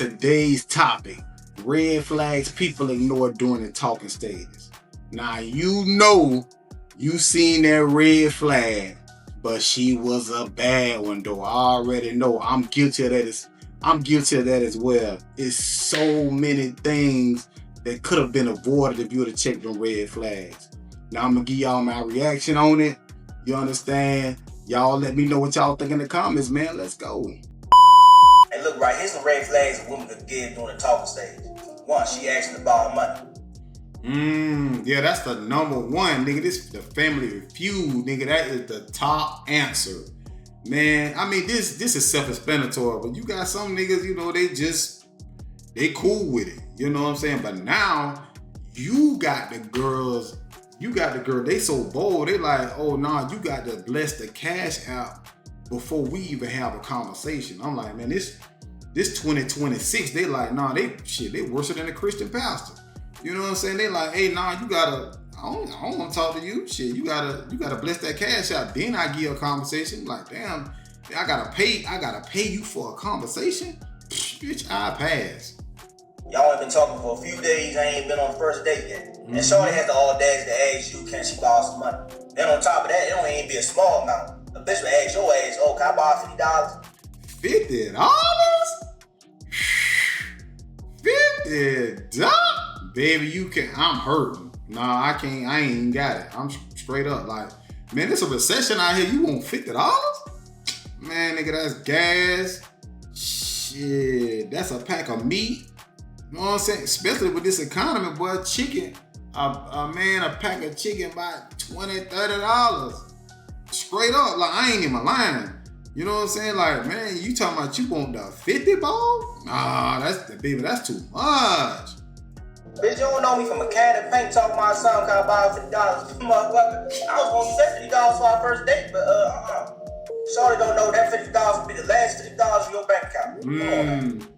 today's topic. Red flags people ignore during the talking stages. Now you know you seen that red flag, but she was a bad one though. I already know. I'm guilty of that. I'm guilty of that as well. It's so many things that could have been avoided if you would have checked them red flags. Now I'm gonna give y'all my reaction on it. You understand? Y'all let me know what y'all think in the comments, man. Let's go. Hey, look, right, here's some red flags a woman could give during the talking stage. One, she asking to borrow money. Yeah, that's the number one, nigga. This the family feud, nigga. That is the top answer. Man, I mean, this is self-explanatory, but you got some niggas, you know, they cool with it. You know what I'm saying? But now, you got the girl, they so bold, they like, oh, nah, you got to bless the cash out before we even have a conversation. I'm like, man, this 2026, they like, nah, they worse than a Christian pastor. You know what I'm saying? They like, hey, nah, you gotta, I don't want to talk to you. Shit, you gotta bless that cash out. Then I give a conversation. Like, damn, I gotta pay you for a conversation? Bitch, I pass. Y'all ain't been talking for a few days. I ain't been on the first date yet. And Shorty has the audacity to ask you, can she borrow some money? Then on top of that, it don't even be a small amount. A bitch would ask your ass, oh, can I borrow $50? $50? $50? Baby, you can. I'm hurting. Nah, I can't. I ain't even got it. I'm straight up like, man, it's a recession out here. You want $50? Man, nigga, that's gas. Shit, that's a pack of meat. You know what I'm saying? Especially with this economy, boy, chicken. A pack of chicken about $20, $30. Straight up, like I ain't even lying. You know what I'm saying? Like, man, you talking about you want the 50 ball? Nah, that's too much. Bitch, you don't know me from a can of paint talking about something can I borrow $50. Motherfucker, I was gonna say $50 for our first date, but Shorty don't know that $50 will be the last $50 in your bank account.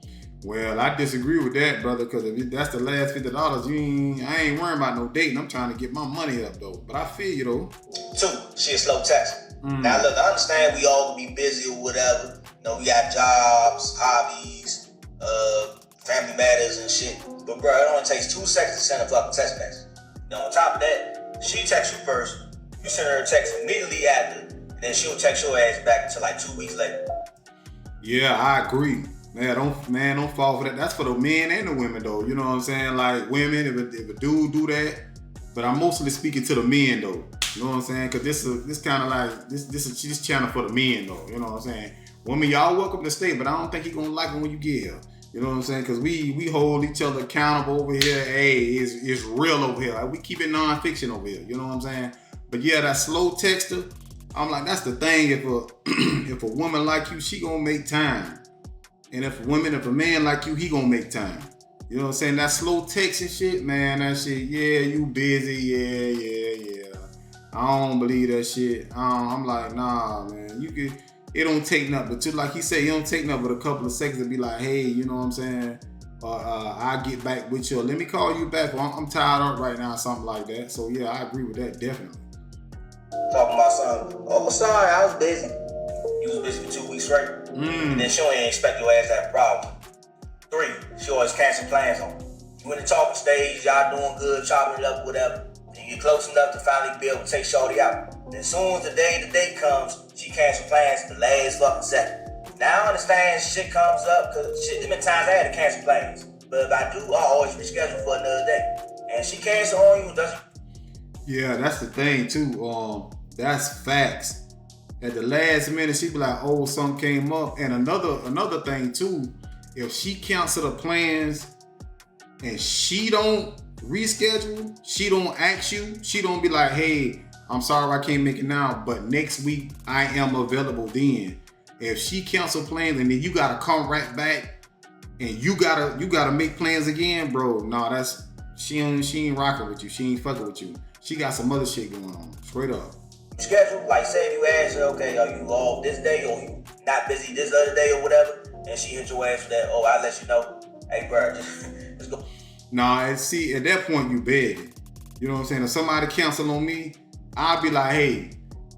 Well, I disagree with that, brother, because if that's the last $50, I ain't worrying about no dating. I'm trying to get my money up, though. But I feel you, though. 2, she a slow texter. Now, look, I understand we all can be busy or whatever. You know, we got jobs, hobbies, family matters and shit. But, bro, it only takes 2 seconds to send a fucking text message. Now, on top of that, she texts you first. You send her a text immediately after. And then she'll text your ass back until like 2 weeks later. Yeah, I agree. Man, don't fall for that. That's for the men and the women, though. You know what I'm saying? Like, women, if a dude do that. But I'm mostly speaking to the men, though. You know what I'm saying? Because this kind of like, this channel for the men, though. You know what I'm saying? Women, y'all welcome to stay, but I don't think you're going to like it when you get here. You know what I'm saying? Because we hold each other accountable over here. Hey, it's real over here. Like, we keep it non-fiction over here. You know what I'm saying? But yeah, that slow texter, I'm like, that's the thing. If a woman like you, she going to make time. And if a man like you, he gonna make time. You know what I'm saying? That slow text and shit, man, that shit, yeah, you busy, yeah. I don't believe that shit. I'm like, nah, man, it don't take nothing. But just like he said, it don't take nothing but a couple of seconds to be like, hey, you know what I'm saying? I'll get back with you. Let me call you back. Well, I'm tired up right now, something like that. So yeah, I agree with that, definitely. Talking about something. Oh, sorry, I was busy. You was busy for 2 weeks straight. And then she don't even expect your ass to have a problem. 3, she always cancel plans on you. You in the talking stage, y'all doing good, chopping it up, whatever. And you get close enough to finally be able to take Shorty out. Then as soon as the date comes, she cancel plans at the last fucking second. Now I understand shit comes up, cause shit, there been times I had to cancel plans. But if I do, I always reschedule for another day. And she cancel on you, doesn't. Yeah, that's the thing too. That's facts. At the last minute, she be like, oh, something came up. And another thing too, if she cancel the plans and she don't reschedule, she don't ask you, she don't be like, hey, I'm sorry I can't make it now, but next week I am available then. If she cancel plans and then you gotta come right back and you gotta make plans again, bro, nah, she ain't rocking with you. She ain't fucking with you. She got some other shit going on. Straight up. Schedule, like say if you ask her, okay, are you off this day or you not busy this other day or whatever, and she hit your ass for that, oh, I'll let you know. Hey, bro, just go. Nah, and see, at that point, you begging. You know what I'm saying? If somebody cancel on me, I'll be like, hey,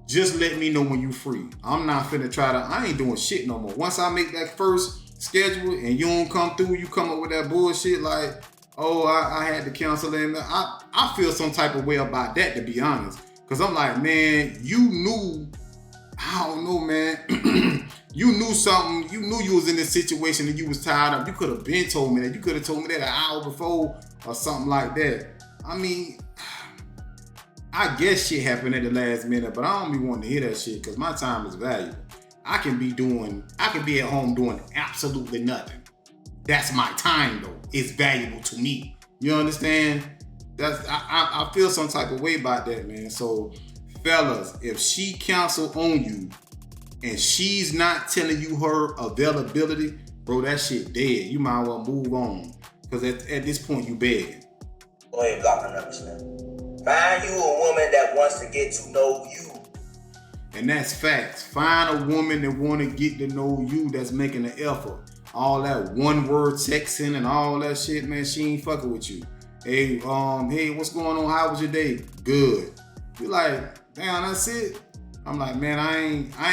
just let me know when you free. I'm not finna I ain't doing shit no more. Once I make that first schedule and you don't come through, you come up with that bullshit like, oh, I had to cancel it. I feel some type of way about that, to be honest. Because I'm like, man, you knew, I don't know, man. You knew something. You knew you was in this situation and you was tired of. You could have been told me that. You could have told me that an hour before or something like that. I mean, I guess shit happened at the last minute, but I don't be wanting to hear that shit because my time is valuable. I can be at home doing absolutely nothing. That's my time though. It's valuable to me. You understand? I feel some type of way about that, man. So, fellas, if she cancel on you and she's not telling you her availability, bro, that shit dead. You might as well move on. Because at this point, you begging. Go ahead, block my numbers, man. Find you a woman that wants to get to know you. And that's facts. Find a woman that want to get to know you that's making an effort. All that one word texting and all that shit, man, she ain't fucking with you. Hey, what's going on? How was your day? Good. You like, damn, that's it? I'm like, man, I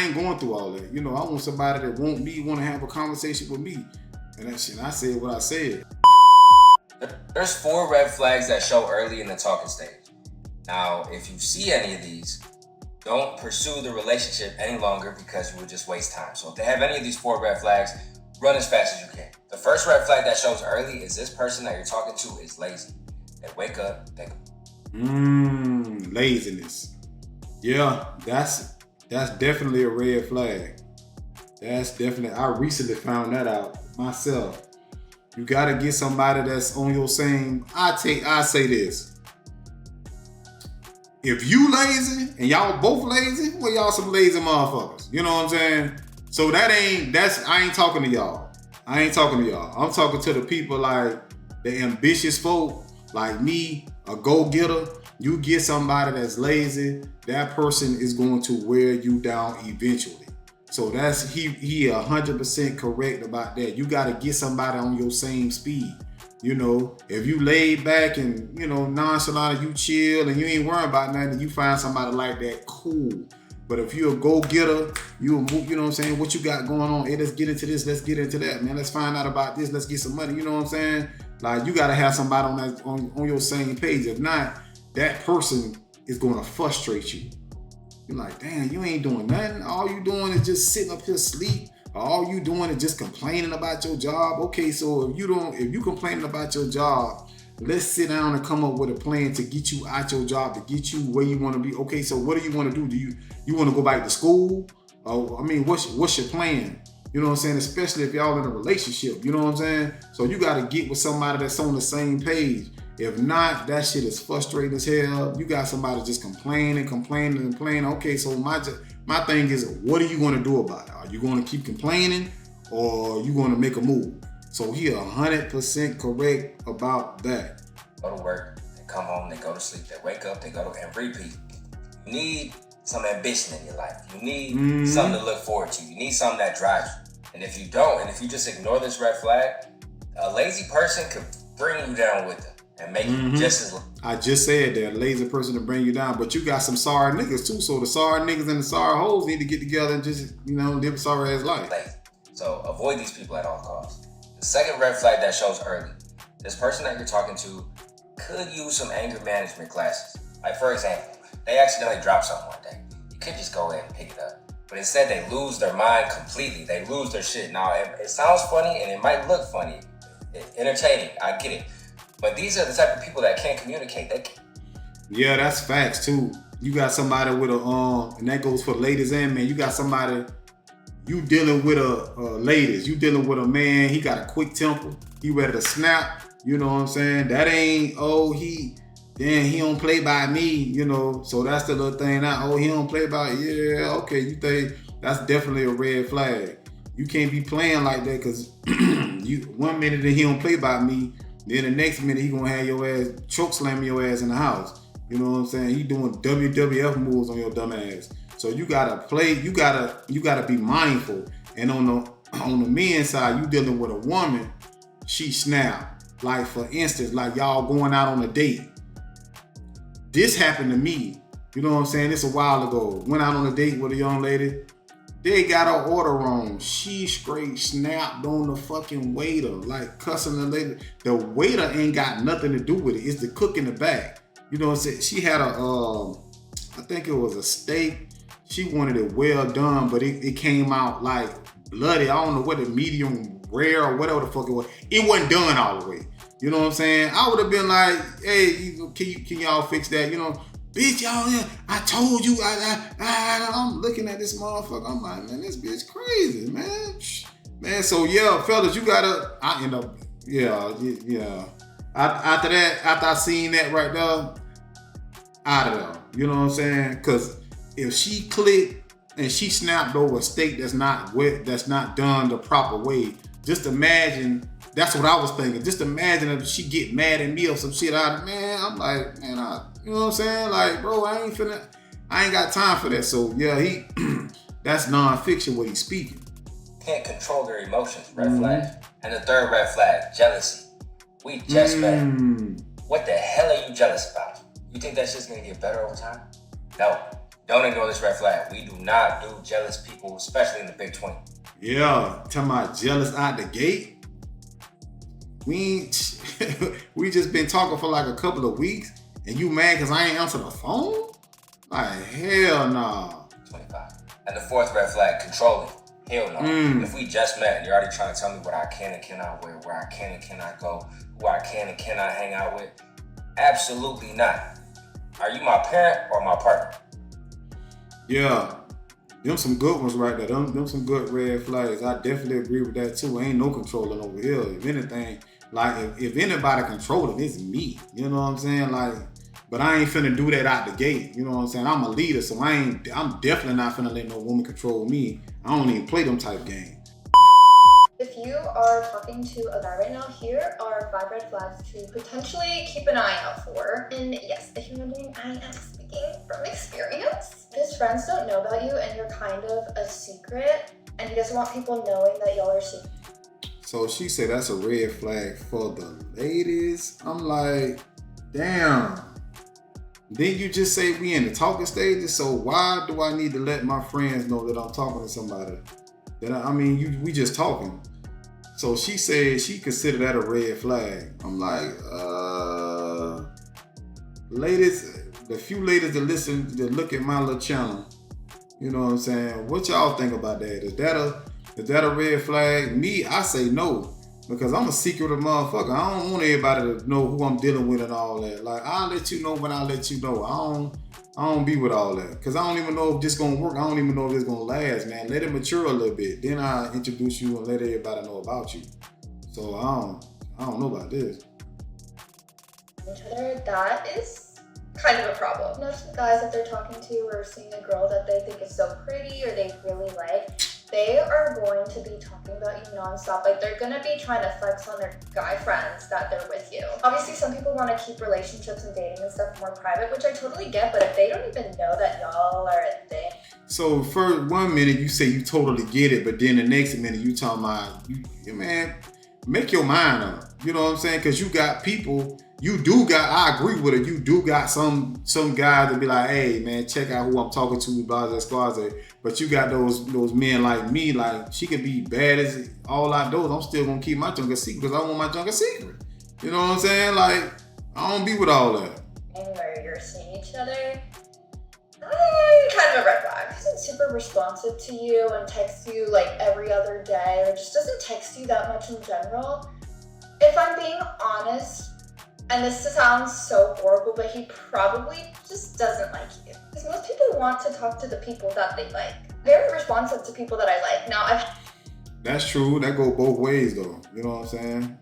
ain't going through all that. You know, I want somebody that want to have a conversation with me. And that shit, I said what I said. There's 4 red flags that show early in the talking stage. Now, if you see any of these, don't pursue the relationship any longer because you would just waste time. So if they have any of these 4 red flags, run as fast as you can. The first red flag that shows early is this person that you're talking to is lazy. They wake up, they go. Laziness. Yeah, that's definitely a red flag. I recently found that out myself. You gotta get somebody that's on your same. I say this. If you lazy and y'all both lazy, well, y'all some lazy motherfuckers. You know what I'm saying? So I ain't talking to y'all. I'm talking to the people like the ambitious folk, like me, a go-getter. You get somebody that's lazy, that person is going to wear you down eventually. So that's he 100% correct about that. You got to get somebody on your same speed. You know, if you laid back and, you know, nonchalant, you chill and you ain't worrying about nothing, you find somebody like that, cool. But if you're a go-getter, you know what I'm saying, what you got going on, hey, let's get into this, let's get into that, man. Let's find out about this, let's get some money, you know what I'm saying? Like, you got to have somebody on your same page. If not, that person is going to frustrate you. You're like, damn, you ain't doing nothing. All you doing is just sitting up here asleep. All you doing is just complaining about your job. Okay, so if you complaining about your job, let's sit down and come up with a plan to get you out your job, to get you where you want to be. Okay, so what do you want to do? Do you want to go back to school? What's your plan? You know what I'm saying? Especially if y'all in a relationship, you know what I'm saying? So you got to get with somebody that's on the same page. If not, that shit is frustrating as hell. You got somebody just complaining. Okay, so my thing is, what are you going to do about it? Are you going to keep complaining or are you going to make a move? So he 100% correct about that. Go to work, they come home, they go to sleep, they wake up, they go to and repeat. You need some ambition in your life. You need something to look forward to. You need something that drives you. And if you don't, and if you just ignore this red flag, a lazy person could bring you down with them and make you just as. I just said that, a lazy person to bring you down, but you got some sorry niggas too. So the sorry niggas and the sorry hoes need to get together and just, you know, live a sorry ass life. So avoid these people at all costs. The second red flag that shows early, this person that you're talking to could use some anger management classes. Like, for example, they accidentally drop something one day. You could just go in and pick it up. But instead, they lose their mind completely. They lose their shit. Now, it sounds funny and it might look funny. It's entertaining. I get it. But these are the type of people that can't communicate. Yeah, that's facts too. You got somebody with and that goes for ladies and men. You got somebody, you dealing with ladies. You dealing with a man, he got a quick temper. He ready to snap. You know what I'm saying? That ain't, he don't play by me, you know. So that's the little thing now. He don't play by, yeah, okay. You think that's definitely a red flag. You can't be playing like that because 1 minute that he don't play by me, then the next minute he gonna have your ass choke slamming your ass in the house. You know what I'm saying? He doing WWF moves on your dumb ass. So you gotta play. You gotta be mindful. And on the men's side, you dealing with a woman. She snap. Like, for instance, like y'all going out on a date. This happened to me. You know what I'm saying? This a while ago. Went out on a date with a young lady. They got her order wrong. She straight snapped on the fucking waiter, like cussing the lady. The waiter ain't got nothing to do with it. It's the cook in the back. You know what I'm saying? She had I think it was a steak. She wanted it well done, but it came out like bloody. I don't know what the medium rare or whatever the fuck it was. It wasn't done all the way. You know what I'm saying? I would have been like, hey, can y'all fix that? You know, bitch, y'all, I told you. I'm looking at this motherfucker. I'm like, man, this bitch crazy, man. Man, so yeah, fellas, you gotta. I end up, yeah. After that, after I seen that right there, out of there. You know what I'm saying? Because if she clicked and she snapped over a steak that's not wet, that's not done the proper way, just imagine. That's what I was thinking. Just imagine if she get mad at me or some shit out of, man. I'm like, man, you know what I'm saying? Like, bro, I ain't got time for that. So yeah, that's non-fiction what he's speaking. Can't control their emotions, red flag. And the third red flag, jealousy. We just met. What the hell are you jealous about? You think that shit's gonna get better over time? No, don't ignore this red flag. We do not do jealous people, especially in the Big 20. Yeah, talking about jealous out the gate. We just been talking for like a couple of weeks, and you mad because I ain't answer the phone? Like, hell nah. 25. And the fourth red flag, controlling. Hell no. If we just met and you're already trying to tell me what I can and cannot wear, where I can and cannot go, who I can and cannot hang out with, absolutely not. Are you my parent or my partner? Yeah. Them some good ones right there. Them some good red flags. I definitely agree with that too. Ain't no controlling over here. If anything, like if anybody controlling, it's me. You know what I'm saying? Like, but I ain't finna do that out the gate. You know what I'm saying? I'm a leader, so I'm definitely not finna let no woman control me. I don't even play them type games. If you are talking to a guy right now, here are 5 red flags to potentially keep an eye out for. And yes, if you're wondering, I am speaking from experience. His friends don't know about you and you're kind of a secret, and he doesn't want people knowing that y'all are secret. So she said that's a red flag for the ladies. I'm like, damn. Didn't you just say we in the talking stages? So why do I need to let my friends know that I'm talking to somebody? We just talking. So she said she considered that a red flag. I'm like, ladies, the few ladies that look at my little channel, you know what I'm saying? What y'all think about that? Is that a red flag? Me, I say no. Because I'm a secretive motherfucker. I don't want everybody to know who I'm dealing with and all that. Like, I'll let you know when I let you know. I don't be with all that. Because I don't even know if this going to work. I don't even know if this going to last, man. Let it mature a little bit. Then I'll introduce you and let everybody know about you. So I don't know about this. Each other, that is kind of a problem. Most of the guys that they're talking to or seeing a girl that they think is so pretty or they really like, they are going to be talking about you nonstop. Like, they're gonna be trying to flex on their guy friends that they're with you. Obviously, some people want to keep relationships and dating and stuff more private, which I totally get, but if they don't even know that y'all are a thing. So for 1 minute, you say you totally get it, but then the next minute, you talking about, man, make your mind up. You know what I'm saying? Because you got people, I agree with it, you do got some guys that be like, hey, man, check out who I'm talking to, blah, blah, blah, blah. But you got those men like me, like, she could be bad as all outdoors. I'm still gonna keep my junk a secret because I want my junk a secret. You know what I'm saying? Like, I don't be with all that. And where you're seeing each other, kind of a red flag. Isn't super responsive to you and texts you like every other day, or just doesn't text you that much in general. If I'm being honest, and this sounds so horrible, but he probably just doesn't like you. Because most people want to talk to the people that they like. Very responsive to people that I like. Now, That's true. That go both ways, though. You know what I'm saying?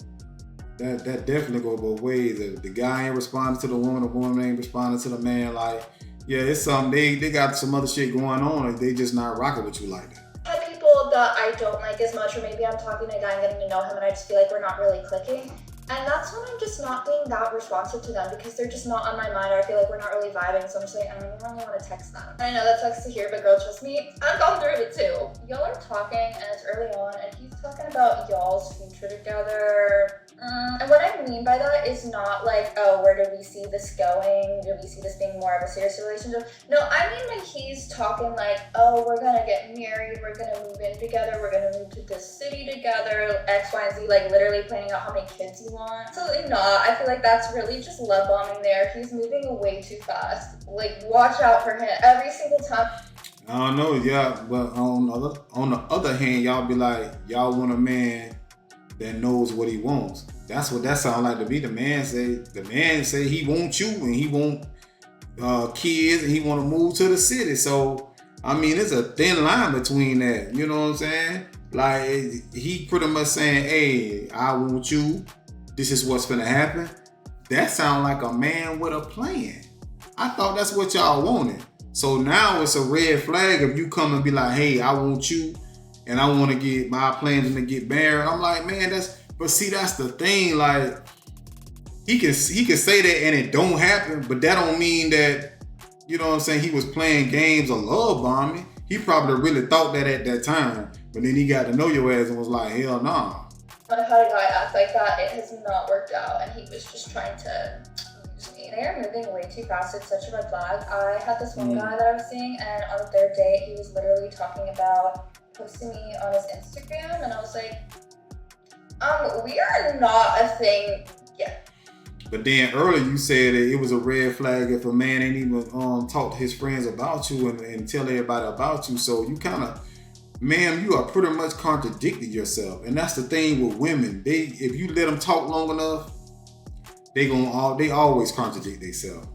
That definitely go both ways. If the guy ain't responding to the woman ain't responding to the man. Like, yeah, it's something. They got some other shit going on, and they just not rocking with you like that. I have people that I don't like as much, or maybe I'm talking to a guy and getting to know him, and I just feel like we're not really clicking. And that's when I'm just not being that responsive to them because they're just not on my mind, or I feel like we're not really vibing, so I'm just like, I don't really want to text them. And I know that sucks to hear, but girl, trust me, I've gone through it too. Y'all are talking, and it's early on, and he's talking about y'all's future together. And when I I mean by that is not like, oh, where do we see this going? Do we see this being more of a serious relationship? No, I mean when he's talking like, oh, we're gonna get married, we're gonna move in together, we're gonna move to this city together, X, Y, and Z, like literally planning out how many kids he wants. Absolutely not. I feel like that's really just love bombing there. He's moving way too fast. Like, watch out for him every single time. I don't know, yeah, but on the other hand, y'all be like, y'all want a man that knows what he wants. That's what that sound like to me. The man say he wants you and he want kids and he want to move to the city. So I mean, it's a thin line between that. You know what I'm saying? Like he pretty much saying, "Hey, I want you. This is what's gonna happen." That sound like a man with a plan. I thought that's what y'all wanted. So now it's a red flag if you come and be like, "Hey, I want you, and I want to get my plans to get married." I'm like, man, that's the thing. Like he can say that and it don't happen, but that don't mean that, you know what I'm saying, he was playing games of love bombing. He probably really thought that at that time, but then he got to know your ass and was like, hell nah. When I've had a guy act like that, it has not worked out, and he was just trying to use me. They are moving way too fast. It's such a red flag. I had this one guy that I was seeing, and on the third date, he was literally talking about posting me on his Instagram, and I was like, we are not a thing yet. But then earlier you said that it was a red flag if a man ain't even talk to his friends about you and tell everybody about you. So you kind of, ma'am, you are pretty much contradicting yourself. And that's the thing with women. If you let them talk long enough, they always contradict themselves.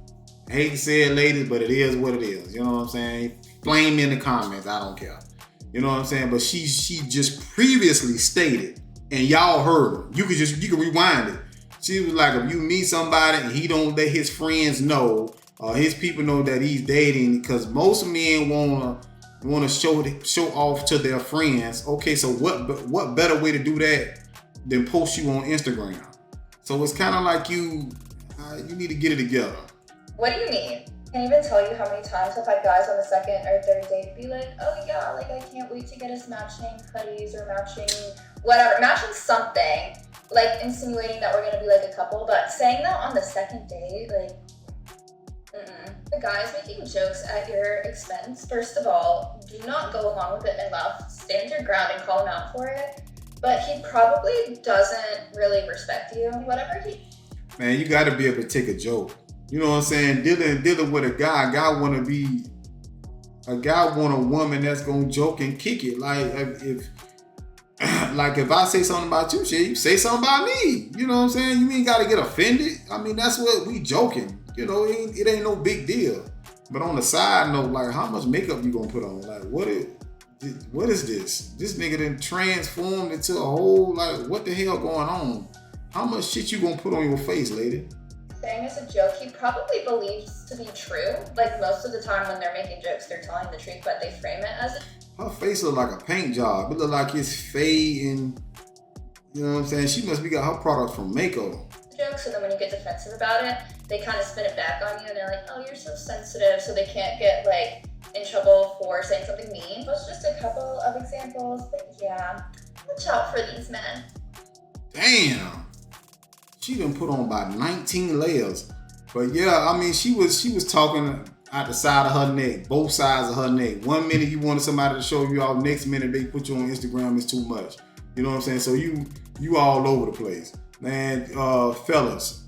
I hate to say it, ladies, but it is what it is. You know what I'm saying? Flame me in the comments. I don't care. You know what I'm saying? But she just previously stated, and y'all heard her. You can rewind it. She was like, if you meet somebody and he don't let his friends know, or his people know that he's dating, because most men wanna show off to their friends. Okay, so what better way to do that than post you on Instagram? So it's kind of like you need to get it together. What do you mean? I can't even tell you how many times I've had guys on the second or third date be like, oh yeah, like I can't wait to get us matching hoodies or matching something, like insinuating that we're gonna be like a couple, but saying that on the second date, like, The guy's making jokes at your expense. First of all, do not go along with it and laugh. Stand your ground and call him out for it. But he probably doesn't really respect you. Man, you gotta be able to take a joke. You know what I'm saying? Dealing with a guy want a woman that's gonna joke and kick it. Like if I say something about you, shit, you say something about me. You know what I'm saying? You ain't gotta get offended. I mean, that's what we joking. You know, it ain't no big deal. But on the side note, like, how much makeup you gonna put on? Like, what is this? This nigga done transformed into a whole, like, what the hell going on? How much shit you gonna put on your face, lady? Saying it's a joke, he probably believes to be true. Like, most of the time when they're making jokes, they're telling the truth, but they frame it as her face look like a paint job. It look like it's fading. You know what I'm saying? She must be got her product from Mako. Joke, so then when you get defensive about it, they kind of spin it back on you and they're like, oh, you're so sensitive, so they can't get like in trouble for saying something mean. That's just a couple of examples, but yeah, watch out for these men. Damn. She done put on about 19 layers. But yeah, I mean, she was talking out the side of her neck, both sides of her neck. 1 minute you wanted somebody to show you off, next minute they put you on Instagram, it's too much. You know what I'm saying? So you all over the place. Man, fellas,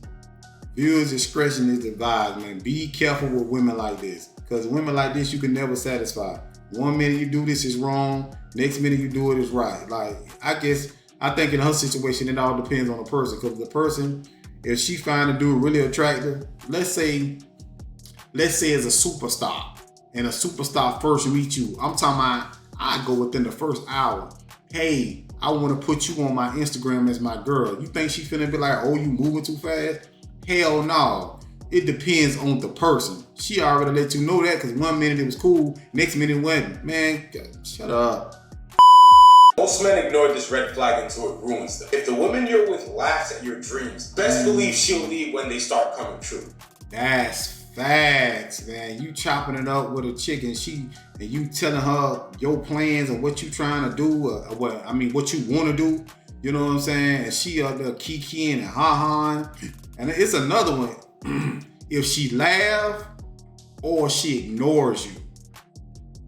viewers' discretion is advised, man. Be careful with women like this. Because women like this, you can never satisfy. 1 minute you do this is wrong, next minute you do it is right. Like, I think in her situation, it all depends on the person. Because the person, if she find a dude really attractive, let's say it's a superstar, and a superstar first meet you. I'm talking about, I go within the first hour. Hey, I want to put you on my Instagram as my girl. You think she finna be like, oh, you moving too fast? Hell no. It depends on the person. She already let you know that, because 1 minute it was cool, next minute it wasn't. Man, shut up. Most men ignore this red flag until it ruins them. If the woman you're with laughs at your dreams, best believe she'll leave when they start coming true. That's facts, man. You chopping it up with a chick and you telling her your plans and what you trying to do, what you want to do. You know what I'm saying? And she up there kikiing and ha-haing. And it's another one. If she laugh or she ignores you.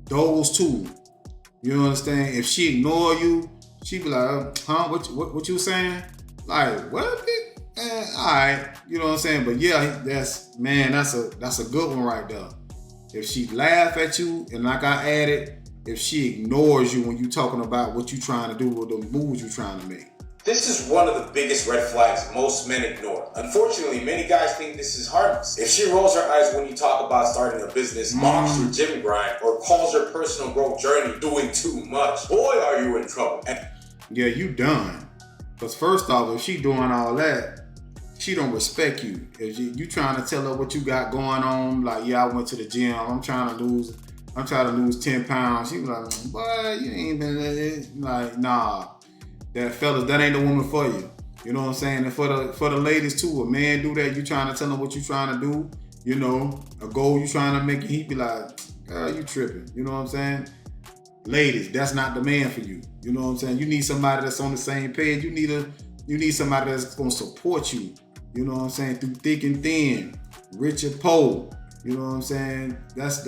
Those two. You understand? If she ignore you, she be like, huh? What you saying? Like, what? Alright. You know what I'm saying? But yeah, that's a good one right there. If she laugh at you, and like I added, if she ignores you when you talking about what you trying to do or the moves you trying to make. This is one of the biggest red flags most men ignore. Unfortunately, many guys think this is harmless. If she rolls her eyes when you talk about starting a business, mocks your gym grind, or calls your personal growth journey doing too much, boy, are you in trouble. Yeah, you done. Because first off, if she doing all that, she don't respect you. If you trying to tell her what you got going on, like, yeah, I went to the gym, I'm trying to lose 10 pounds. She be like, boy, you ain't been like, nah. That fellas, that ain't the woman for you. You know what I'm saying? And for the ladies too, a man do that, you trying to tell him what you trying to do, you know, a goal you trying to make, he be like, girl, you tripping. You know what I'm saying? Ladies, that's not the man for you. You know what I'm saying? You need somebody that's on the same page. You need somebody that's gonna support you. You know what I'm saying? Through thick and thin, rich or poor. You know what I'm saying? That's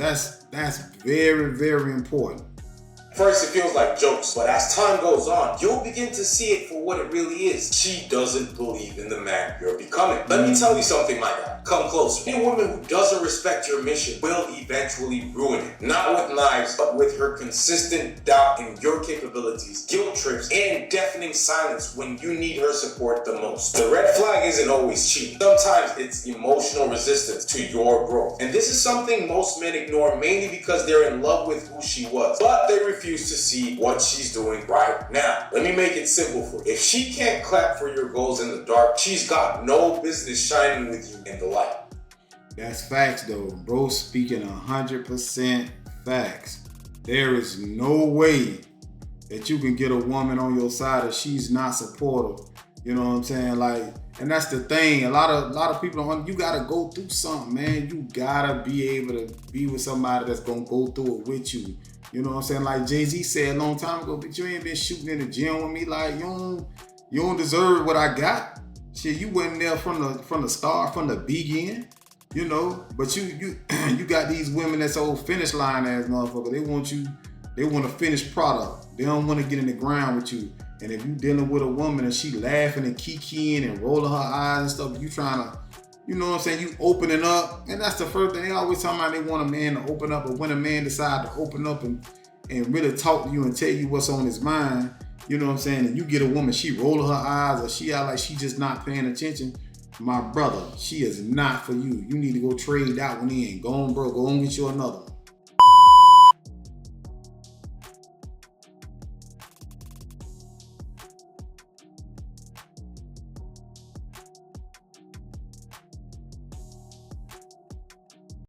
very, very important. First, it feels like jokes, but as time goes on, you'll begin to see it for what it really is. She doesn't believe in the man you're becoming. Let me tell you something, my guy. Come closer. Any woman who doesn't respect your mission will eventually ruin it. Not with knives, but with her consistent doubt in your capabilities, guilt trips, and deafening silence when you need her support the most. The red flag isn't always cheap. Sometimes it's emotional resistance to your growth. And this is something most men ignore, mainly because they're in love with who she was, but they refuse to see what she's doing right now. Let me make it simple for you. If she can't clap for your goals in the dark, she's got no business shining with you in the light. That's facts though. Bro speaking 100% facts. There is no way that you can get a woman on your side if she's not supportive. You know what I'm saying? Like, and that's the thing. A lot of people don't, you gotta go through something, man. You gotta be able to be with somebody that's gonna go through it with you. You know what I'm saying? Like Jay-Z said a long time ago, but you ain't been shooting in the gym with me. Like, you don't deserve what I got. Shit, you wasn't there from the start, from the beginning. You know, but you got these women that's old finish line ass motherfucker. They want a finished product. They don't want to get in the ground with you. And if you dealing with a woman and she laughing and kikiing and rolling her eyes and stuff, you trying to, you know what I'm saying, you opening up. And that's the first thing. They always talking about they want a man to open up, but when a man decide to open up and really talk to you and tell you what's on his mind, you know what I'm saying, and you get a woman, she rolling her eyes or she out like she just not paying attention, my brother, she is not for you. You need to go trade that one in. Go on, bro. Go on, get you another one.